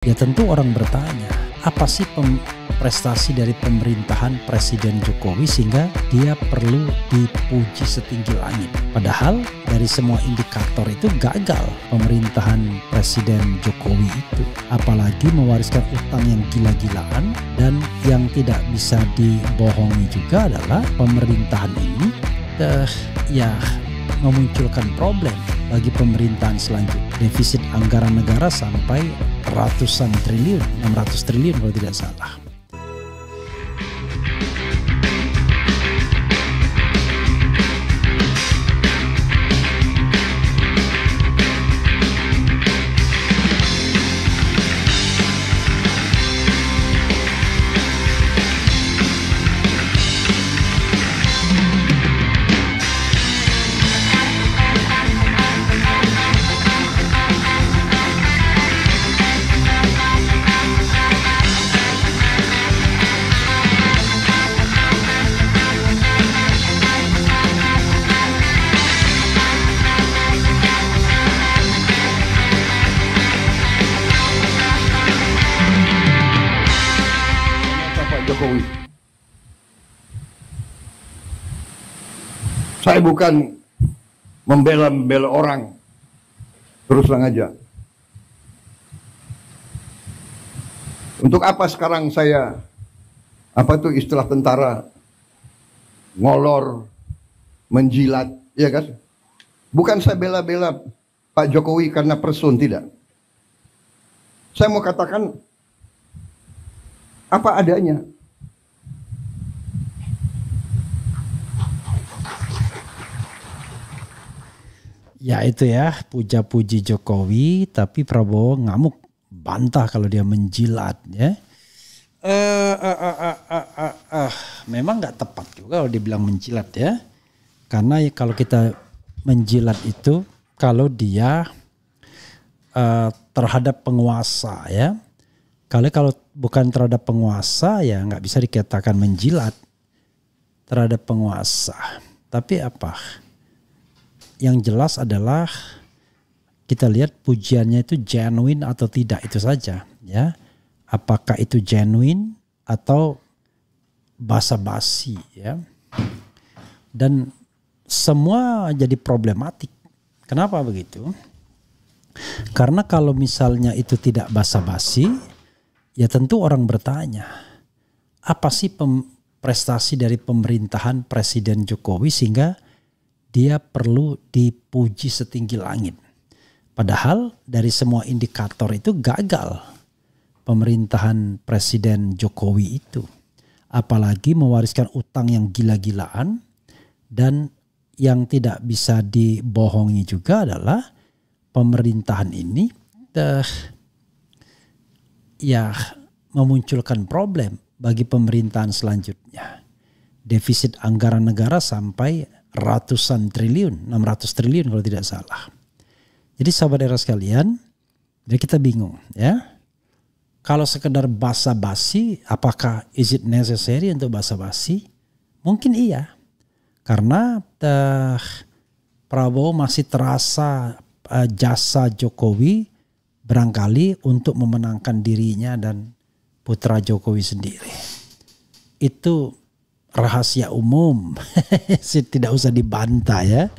Ya tentu orang bertanya, apa sih prestasi dari pemerintahan Presiden Jokowi sehingga dia perlu dipuji setinggi langit. Padahal dari semua indikator itu gagal pemerintahan Presiden Jokowi itu. Apalagi mewariskan utang yang gila-gilaan, dan yang tidak bisa dibohongi juga adalah pemerintahan ini memunculkan problem bagi pemerintahan selanjutnya. Defisit anggaran negara sampai ratusan triliun, 600 triliun kalau tidak salah. Jokowi. Saya bukan membela orang, terus terang aja. Untuk apa sekarang saya, apa itu istilah tentara, ngolor, menjilat, ya kan? Bukan saya bela-bela Pak Jokowi karena person, tidak. Saya mau katakan apa adanya. Ya itu ya, puja-puji Jokowi, tapi Prabowo ngamuk, bantah kalau dia menjilat ya. Memang nggak tepat juga kalau dibilang menjilat ya. Karena kalau kita menjilat itu kalau dia terhadap penguasa ya. Kalau bukan terhadap penguasa ya nggak bisa dikatakan menjilat terhadap penguasa. Tapi apa? Yang jelas adalah kita lihat pujiannya itu genuine atau tidak, itu saja ya. Apakah itu genuine atau basa-basi ya. Dan semua jadi problematik. Kenapa begitu? Karena kalau misalnya itu tidak basa-basi, ya tentu orang bertanya, apa sih prestasi dari pemerintahan Presiden Jokowi sehingga dia perlu dipuji setinggi langit. Padahal dari semua indikator itu gagal pemerintahan Presiden Jokowi itu. Apalagi mewariskan utang yang gila-gilaan, dan yang tidak bisa dibohongi juga adalah pemerintahan ini memunculkan problem bagi pemerintahan selanjutnya. Defisit anggaran negara sampai ratusan triliun, 600 triliun kalau tidak salah. Jadi sahabat daerah sekalian, jadi kita bingung ya. Kalau sekedar basa-basi, apakah is it necessary untuk basa-basi? Mungkin iya. Karena Prabowo masih terasa jasa Jokowi barangkali untuk memenangkan dirinya dan putra Jokowi sendiri. Itu rahasia umum, tidak usah dibantah ya.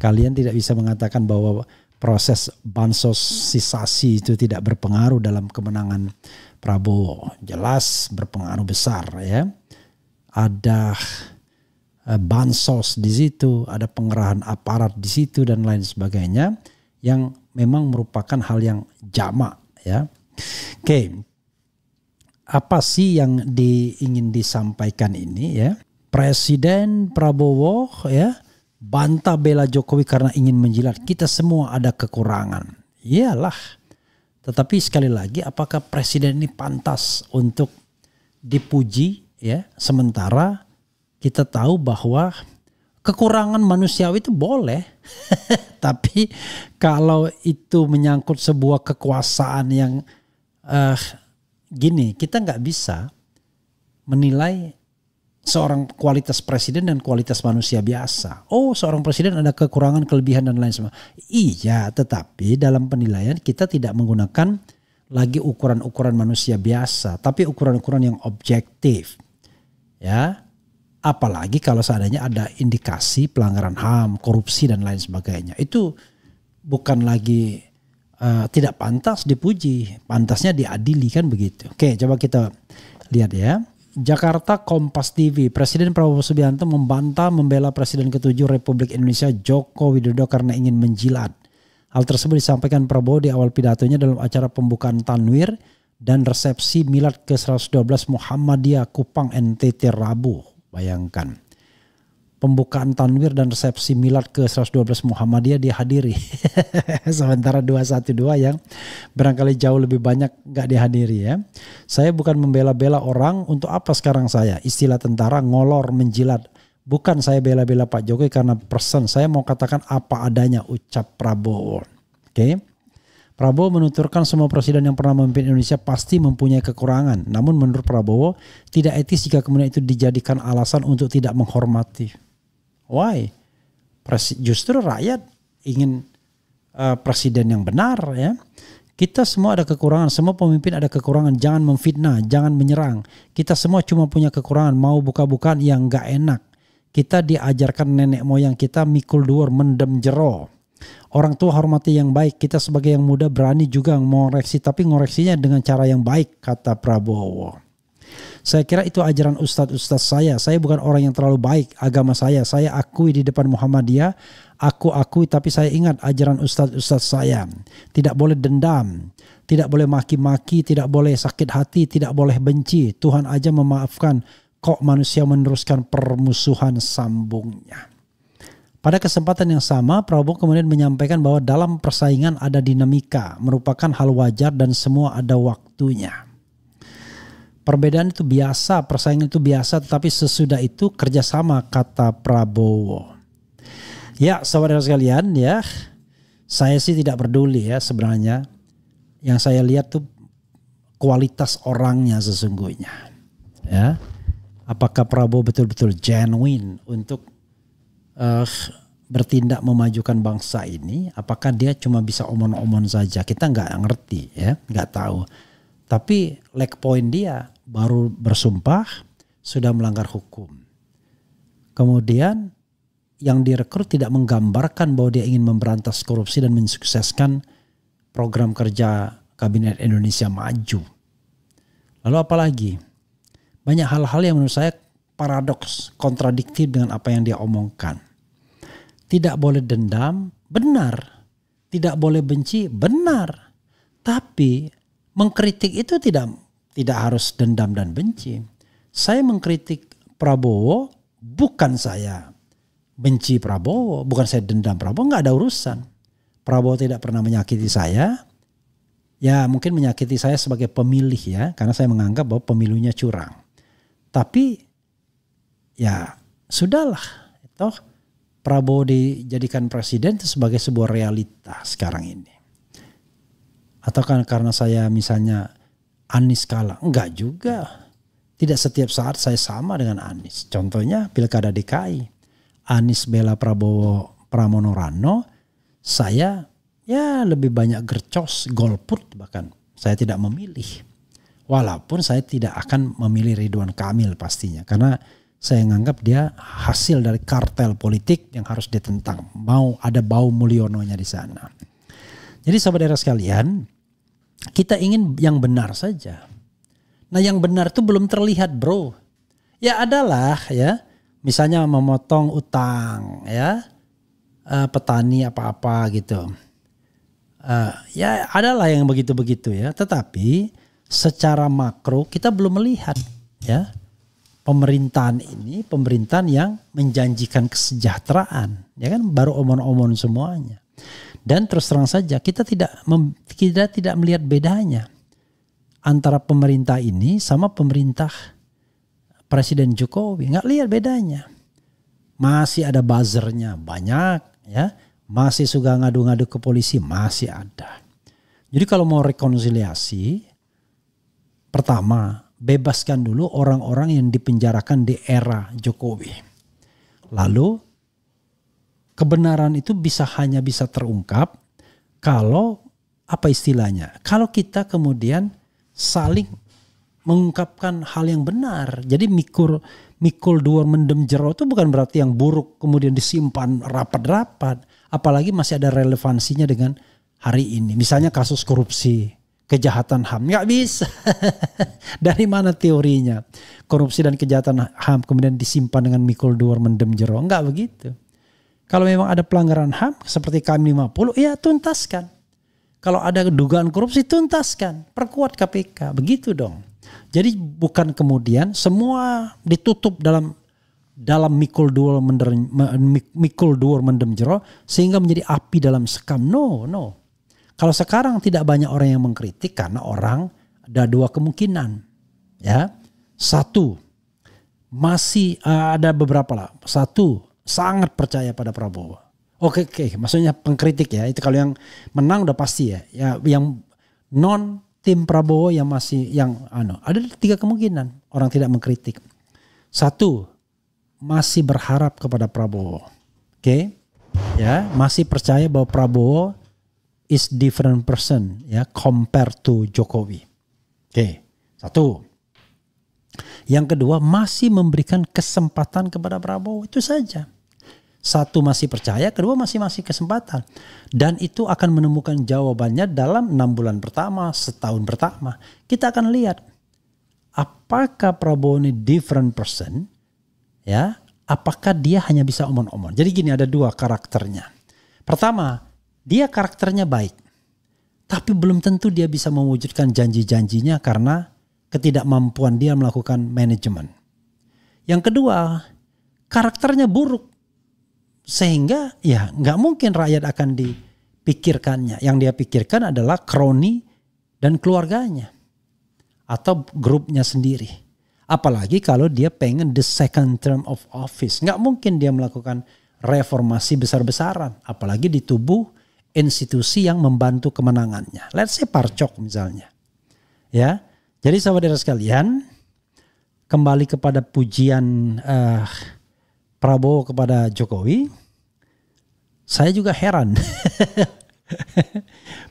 Kalian tidak bisa mengatakan bahwa proses bansosisasi itu tidak berpengaruh dalam kemenangan Prabowo. Jelas berpengaruh besar ya. Ada bansos di situ, ada pengerahan aparat di situ dan lain sebagainya yang memang merupakan hal yang jamak ya. Oke. Apa sih yang ingin disampaikan ini ya? Presiden Prabowo ya bantah bela Jokowi karena ingin menjilat. Kita semua ada kekurangan. Iyalah. Tetapi sekali lagi, apakah presiden ini pantas untuk dipuji ya? Sementara kita tahu bahwa kekurangan manusiawi itu boleh. Tapi kalau itu menyangkut sebuah kekuasaan yang gini, kita nggak bisa menilai seorang kualitas presiden dan kualitas manusia biasa. Oh, seorang presiden ada kekurangan, kelebihan dan lain sebagainya. Iya, tetapi dalam penilaian kita tidak menggunakan lagi ukuran-ukuran manusia biasa, tapi ukuran-ukuran yang objektif. Ya, apalagi kalau seandainya ada indikasi pelanggaran HAM, korupsi dan lain sebagainya. Itu bukan lagi tidak pantas dipuji, pantasnya diadili, kan begitu. Oke, coba kita lihat ya. Jakarta, Kompas TV. Presiden Prabowo Subianto membela Presiden ke-7 Republik Indonesia Joko Widodo karena ingin menjilat. Hal tersebut disampaikan Prabowo di awal pidatonya dalam acara pembukaan Tanwir dan resepsi Milad ke-112 Muhammadiyah Kupang NTT Rabu. Bayangkan. Pembukaan Tanwir dan resepsi Milad ke-112 Muhammadiyah dihadiri. Sementara 212 yang barangkali jauh lebih banyak gak dihadiri ya. Saya bukan membela-bela orang, untuk apa sekarang saya? Istilah tentara ngolor menjilat. Bukan saya bela-bela Pak Jokowi karena person. Saya mau katakan apa adanya, ucap Prabowo. Oke. Prabowo menuturkan semua presiden yang pernah memimpin Indonesia pasti mempunyai kekurangan. Namun menurut Prabowo tidak etis jika kemudian itu dijadikan alasan untuk tidak menghormati. Why? Justru rakyat ingin presiden yang benar ya. Kita semua ada kekurangan, semua pemimpin ada kekurangan. Jangan memfitnah, jangan menyerang. Kita semua cuma punya kekurangan, mau buka-bukaan yang gak enak. Kita diajarkan nenek moyang kita mikul dhuwur mendem jero. Orang tua hormati yang baik, kita sebagai yang muda berani juga mengoreksi, tapi ngoreksinya dengan cara yang baik, kata Prabowo. Saya kira itu ajaran ustadz-ustadz saya. Saya bukan orang yang terlalu baik. Agama saya akui di depan Muhammadiyah. Aku akui, tapi saya ingat ajaran ustadz-ustadz saya. Tidak boleh dendam. Tidak boleh maki-maki. Tidak boleh sakit hati. Tidak boleh benci. Tuhan aja memaafkan. Kok manusia meneruskan permusuhan, sambungnya. Pada kesempatan yang sama, Prabowo kemudian menyampaikan bahwa dalam persaingan ada dinamika. Merupakan hal wajar dan semua ada waktunya. Perbedaan itu biasa, persaingan itu biasa, tetapi sesudah itu kerjasama, kata Prabowo. Ya, saudara sekalian ya, saya sih tidak peduli ya sebenarnya. Yang saya lihat tuh kualitas orangnya sesungguhnya. Ya, apakah Prabowo betul-betul genuine untuk bertindak memajukan bangsa ini? Apakah dia cuma bisa omon-omon saja? Kita nggak ngerti ya, nggak tahu. Tapi leg point dia baru bersumpah sudah melanggar hukum. Kemudian yang direkrut tidak menggambarkan bahwa dia ingin memberantas korupsi dan mensukseskan program kerja Kabinet Indonesia Maju. Lalu apalagi? Banyak hal-hal yang menurut saya paradoks, kontradiktif dengan apa yang dia omongkan. Tidak boleh dendam, benar. Tidak boleh benci, benar. Tapi mengkritik itu tidak harus dendam dan benci. Saya mengkritik Prabowo, bukan saya benci Prabowo, bukan saya dendam Prabowo, nggak ada urusan. Prabowo tidak pernah menyakiti saya. Ya mungkin menyakiti saya sebagai pemilih ya, karena saya menganggap bahwa pemilunya curang. Tapi ya sudahlah, toh Prabowo dijadikan presiden itu sebagai sebuah realitas sekarang ini. Atau kan karena saya misalnya Anies kalah? Enggak juga. Tidak setiap saat saya sama dengan Anies. Contohnya Pilkada DKI. Anies bela Prabowo Pramono Rano. Saya ya lebih banyak gercos, golput bahkan. Saya tidak memilih. Walaupun saya tidak akan memilih Ridwan Kamil pastinya. Karena saya menganggap dia hasil dari kartel politik yang harus ditentang. Mau ada bau Mulyononya di sana. Jadi saudara sekalian, kita ingin yang benar saja. Nah yang benar itu belum terlihat bro. Ya adalah ya, misalnya memotong utang ya, petani apa-apa gitu. Ya adalah yang begitu-begitu ya. Tetapi secara makro kita belum melihat ya. Pemerintahan ini pemerintahan yang menjanjikan kesejahteraan. Ya kan baru omon-omon semuanya. Dan terus terang saja kita tidak melihat bedanya antara pemerintah ini sama pemerintah Presiden Jokowi. Nggak lihat bedanya. Masih ada buzzernya banyak ya. Masih suka ngadu-ngadu ke polisi, masih ada. Jadi kalau mau rekonsiliasi, pertama bebaskan dulu orang-orang yang dipenjarakan di era Jokowi. Lalu kebenaran itu hanya bisa terungkap kalau apa istilahnya? Kalau kita kemudian saling mengungkapkan hal yang benar. Jadi mikul dua mendem jero itu bukan berarti yang buruk kemudian disimpan rapat-rapat. Apalagi masih ada relevansinya dengan hari ini. Misalnya kasus korupsi, kejahatan HAM. Nggak bisa. Dari mana teorinya? Korupsi dan kejahatan HAM kemudian disimpan dengan mikul dua mendem jero. Nggak begitu. Kalau memang ada pelanggaran HAM seperti KM50, ya tuntaskan. Kalau ada dugaan korupsi, tuntaskan. Perkuat KPK. Begitu dong. Jadi bukan kemudian semua ditutup dalam mikul dua mendem jero sehingga menjadi api dalam sekam. No. Kalau sekarang tidak banyak orang yang mengkritik karena orang ada dua kemungkinan. Ya, satu masih ada beberapa lah. Satu sangat percaya pada Prabowo. Oke, maksudnya pengkritik ya. Itu kalau yang menang udah pasti ya. Ya, yang non tim Prabowo yang masih ada 3 kemungkinan orang tidak mengkritik. Satu, masih berharap kepada Prabowo. Oke. Ya, masih percaya bahwa Prabowo is different person ya compared to Jokowi. Oke. Satu. Yang kedua, masih memberikan kesempatan kepada Prabowo, itu saja. Satu, masih percaya, kedua masih kesempatan. Dan itu akan menemukan jawabannya dalam 6 bulan pertama, setahun pertama. Kita akan lihat apakah Prabowo ini different person, ya? Apakah dia hanya bisa omong-omong. Jadi gini, ada 2 karakternya. Pertama, dia karakternya baik. Tapi belum tentu dia bisa mewujudkan janji-janjinya karena ketidakmampuan dia melakukan manajemen. Yang kedua, karakternya buruk. Sehingga ya nggak mungkin rakyat akan dipikirkannya. Yang dia pikirkan adalah kroni dan keluarganya. Atau grupnya sendiri. Apalagi kalau dia pengen the second term of office. Nggak mungkin dia melakukan reformasi besar-besaran. Apalagi di tubuh institusi yang membantu kemenangannya. Let's say Parcok misalnya. Ya, jadi saudara sekalian, kembali kepada pujian Prabowo kepada Jokowi, saya juga heran.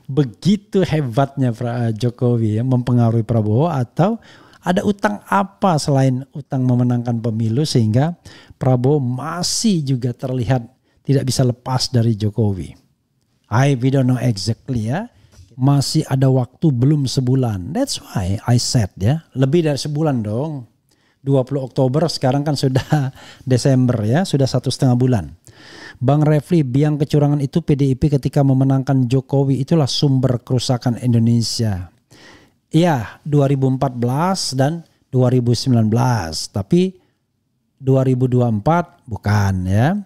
Begitu hebatnya Jokowi ya, mempengaruhi Prabowo, atau ada utang apa selain utang memenangkan pemilu sehingga Prabowo masih juga terlihat tidak bisa lepas dari Jokowi. We don't know exactly ya. Masih ada waktu belum sebulan. That's why I said ya, lebih dari sebulan dong. 20 Oktober sekarang kan sudah Desember ya, sudah 1,5 bulan. Bang Refli, biang kecurangan itu PDIP ketika memenangkan Jokowi itulah sumber kerusakan Indonesia. Iya, 2014 dan 2019, tapi 2024 bukan ya.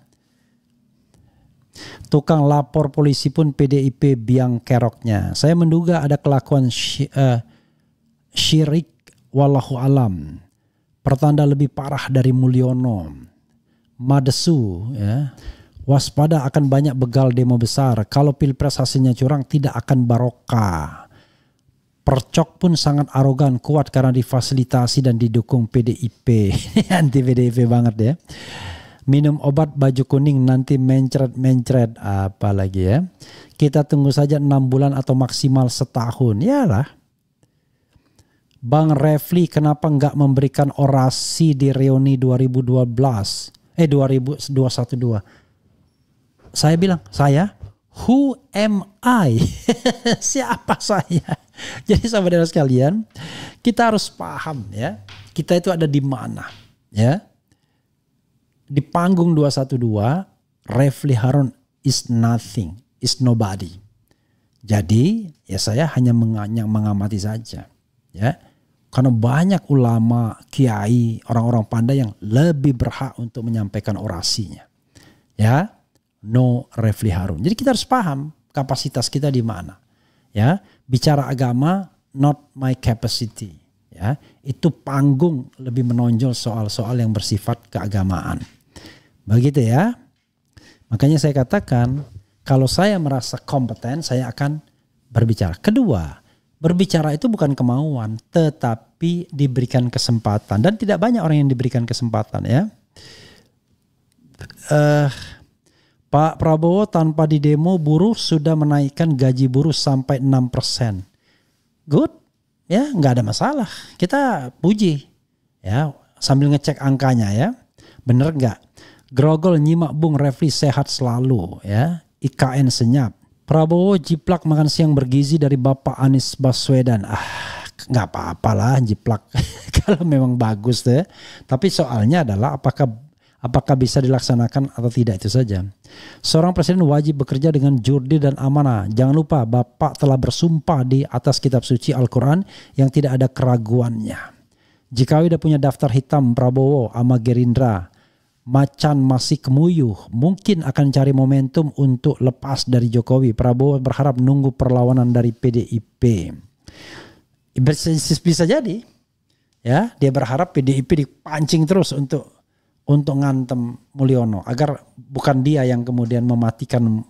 Tukang lapor polisi pun PDIP biang keroknya. Saya menduga ada kelakuan syirik wallahu alam. Pertanda lebih parah dari Mulyono. Madesu ya. Waspada akan banyak begal demo besar. Kalau pilpres hasilnya curang tidak akan barokah. Percok pun sangat arogan, kuat karena difasilitasi dan didukung PDIP. Anti PDIP banget ya. Minum obat baju kuning nanti mencret apa lagi ya. Kita tunggu saja 6 bulan atau maksimal setahun. Yalah. Bang Refli kenapa nggak memberikan orasi di reuni 2012? 2021. Saya bilang, who am I? Siapa saya? Jadi saudara sekalian, kita harus paham ya, kita itu ada di mana ya. Di panggung 212, Refli Harun is nothing, is nobody. Jadi ya saya hanya mengamati saja ya. Karena banyak ulama, kiai, orang-orang pandai yang lebih berhak untuk menyampaikan orasinya. Ya, no Refli Harun. Jadi kita harus paham kapasitas kita di mana. Ya, bicara agama not my capacity. Ya, itu panggung lebih menonjol soal-soal yang bersifat keagamaan. Begitu ya. Makanya saya katakan kalau saya merasa kompeten saya akan berbicara. Kedua, berbicara itu bukan kemauan, tetapi diberikan kesempatan. Dan tidak banyak orang yang diberikan kesempatan ya. Pak Prabowo tanpa didemo buruh sudah menaikkan gaji buruh sampai 6%. Good, ya nggak ada masalah. Kita puji, ya sambil ngecek angkanya ya, bener nggak? Grogol nyimak Bung Refli sehat selalu, ya. IKN senyap. Prabowo jiplak makan siang bergizi dari Bapak Anies Baswedan. Nggak apa-apa lah jiplak kalau memang bagus deh. Tapi soalnya adalah apakah bisa dilaksanakan atau tidak, itu saja. Seorang presiden wajib bekerja dengan jurdil dan amanah. Jangan lupa Bapak telah bersumpah di atas kitab suci Al-Quran yang tidak ada keraguannya. Jika udah punya daftar hitam Prabowo sama Gerindra, macan masih kemuyuh, mungkin akan cari momentum untuk lepas dari Jokowi. Prabowo berharap nunggu perlawanan dari PDIP. Bisa jadi, ya dia berharap PDIP dipancing terus untuk ngantem Mulyono agar bukan dia yang kemudian mematikan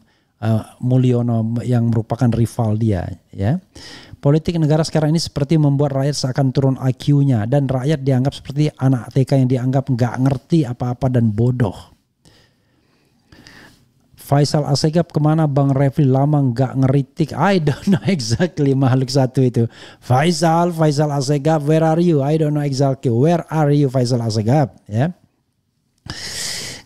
Mulyono yang merupakan rival dia, ya. Politik negara sekarang ini seperti membuat rakyat seakan turun IQ-nya dan rakyat dianggap seperti anak TK yang dianggap nggak ngerti apa-apa dan bodoh. Faisal Asegaf kemana Bang Refli lama nggak ngeritik? I don't know exactly makhluk satu itu. Faisal Asegaf, where are you? I don't know exactly where are you Faisal Asegaf, ya.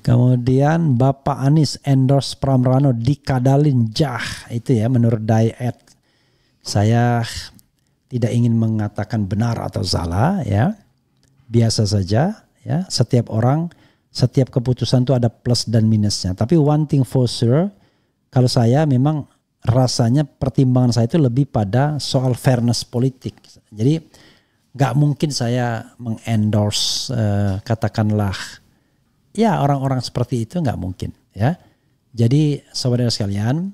Kemudian Bapak Anies endorse Pramrano dikadalin jah, itu ya menurut Diet. Saya tidak ingin mengatakan benar atau salah, ya. Biasa saja, ya. Setiap orang, setiap keputusan itu ada plus dan minusnya. Tapi one thing for sure, kalau saya memang rasanya pertimbangan saya itu lebih pada soal fairness politik. Jadi nggak mungkin saya mengendorse katakanlah ya orang-orang seperti itu, nggak mungkin, ya. Jadi saudara sekalian,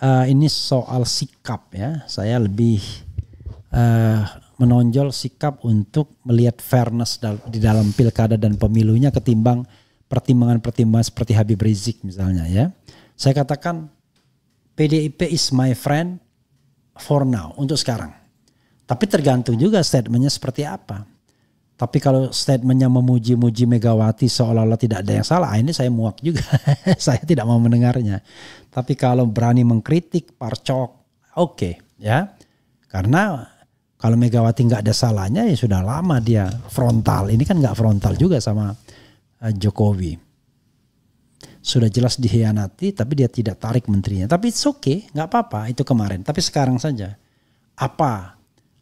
ini soal sikap, ya. Saya lebih menonjol sikap untuk melihat fairness di dalam pilkada dan pemilunya ketimbang pertimbangan-pertimbangan seperti Habib Rizik misalnya, ya. Saya katakan PDIP is my friend for now, untuk sekarang. Tapi tergantung juga statementnya seperti apa. Tapi kalau statementnya memuji-muji Megawati seolah-olah tidak ada yang salah, ini saya muak juga. Saya tidak mau mendengarnya. Tapi kalau berani mengkritik, parcok, oke, ya. Karena kalau Megawati nggak ada salahnya ya sudah lama dia frontal. Ini kan nggak frontal juga sama Jokowi. Sudah jelas dikhianati, tapi dia tidak tarik menterinya. Tapi it's okay, nggak apa-apa itu kemarin. Tapi sekarang saja,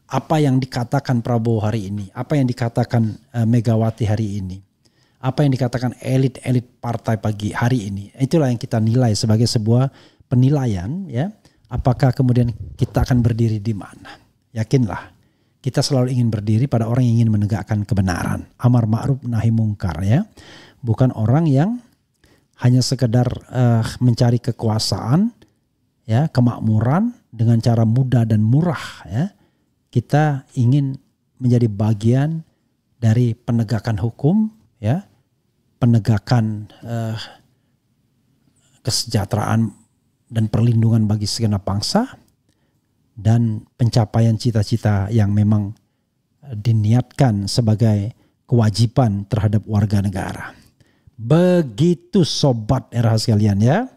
apa yang dikatakan Prabowo hari ini, apa yang dikatakan Megawati hari ini, apa yang dikatakan elit-elit partai pagi hari ini, itulah yang kita nilai sebagai sebuah penilaian, ya. Apakah kemudian kita akan berdiri di mana? Yakinlah, kita selalu ingin berdiri pada orang yang ingin menegakkan kebenaran, amar ma'ruf nahi mungkar, ya. Bukan orang yang hanya sekedar mencari kekuasaan, ya, kemakmuran dengan cara mudah dan murah, ya. Kita ingin menjadi bagian dari penegakan hukum, ya, penegakan kesejahteraan dan perlindungan bagi segenap bangsa, dan pencapaian cita-cita yang memang diniatkan sebagai kewajiban terhadap warga negara. Begitu sobat RH sekalian, ya.